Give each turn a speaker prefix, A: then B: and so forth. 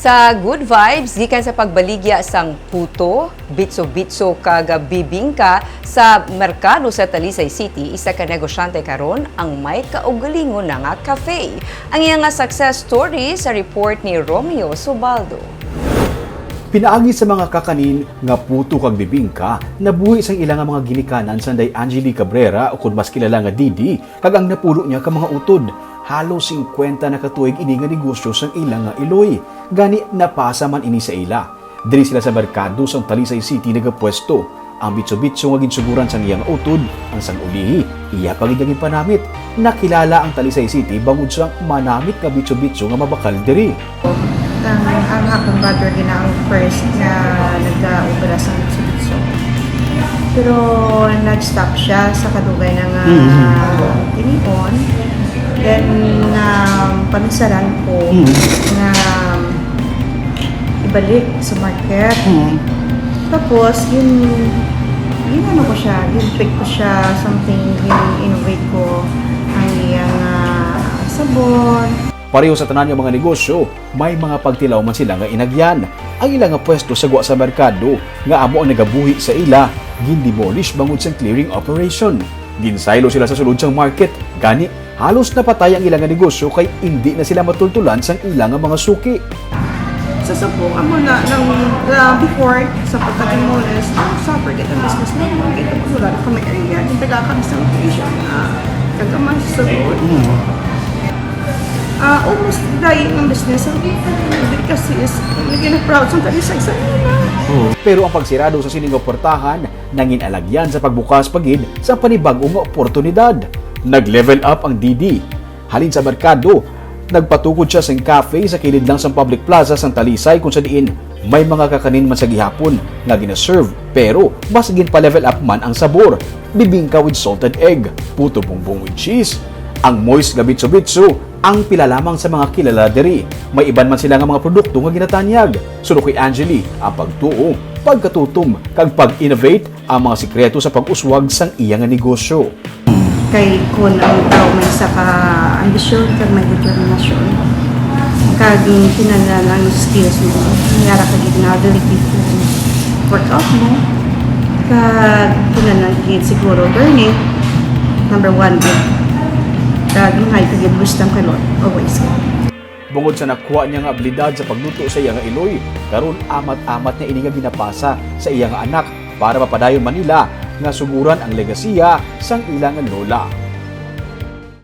A: Sa good vibes, gikan sa pagbaligya sang puto, bitso-bitso kag bibingka sa merkado sa Talisay City, isa ka negosyante karon ang may kaugalingon na nga cafe. Ang iyang nga success story sa report ni Romeo Subaldo.
B: Pinaagi sa mga kakanin nga puto kag bibingka, nabuhi sang ilang mga ginikanan sanday Angeli Cabrera o kung mas kilala nga Didi, kag ang napulo niya ka mga utod. Halos 50 na katuig ini nga negosyo sang ilang nga iloy. Gani napasa man ini sa ila. Diri sila sa merkado sang Talisay City nagapwesto. Ang bitso-bitso nga ginsuguran sang iyang utod, ang sang ulihi, iya pagiging panamit. Nakilala ang Talisay City bangod sang manamit nga bitso-bitso nga mabakal diri.
C: Ang akong brother ginaang first na nag-opera sa bitso-bitso. Pero nag-stop siya sa kadugay ng tinipon. Then, panisaran ko na ibalik sa market. Tapos, ano ko siya, tweak ko siya, something, innovate ko ang iyang sabon.
B: Pareho sa tanan ng mga negosyo, may mga pagtilaw man sila nga inagyan. Ang ilang nga pwesto sa guwa sa merkado, nga amo ang nagabuhi sa ila, gindemolish bangod sa clearing operation. Ginsaylo sila sa sulod sang market, gani halos napatay ang ilang nga negosyo kay hindi na sila matultulan sang ilang nga mga suki.
C: Sa sabong, amo na, before, sa pagkatimones, suffer kita business na mo, kita po wala kami area, yung taga kami sa location na kagaman sa sulod. Almost dying ang business, kasi is, naging proud sa Talisay sa nila.
B: Pero ang pagsirado sa sining oportahan, nangin alagyan sa pagbukas pagid sa panibagong nga oportunidad. Nag-level up ang Didi. Halin sa merkado, nagpatukod siya sa cafe sa kilid lang sa public plaza sa Talisay kung saan may mga kakanin man sa gihapon nga gina-serve pero mas gin pa level up man ang sabor. Bibingka with salted egg, puto bongbong with cheese, ang moist nga bitso-bitso, ang pila lamang sa mga kilala diri. May iban man sila nga mga produkto nga ginatanyag. Suno kay Angeli, ang pagtuo, pagkatutom, kag pag-innovate ang mga sikreto sa pag-uswag sang iyang negosyo.
C: Kay kung ang tao may sa ka-ambisyon, kag may determinasyon, kag kinala ang skills mo, nangyara ka gid na ability to work out mo, kag kinala gid siguro learning, number 1 gid. Kag mga ikagid wisdom kay Lord, always.
B: Bungod sa nakuha niya nga abilidad sa pagluto sa iyang iloy, karon amat-amat niya ini nga ginapasa sa iyang anak para mapadayon Manila nga suguran ang legasiya sang ilang lola.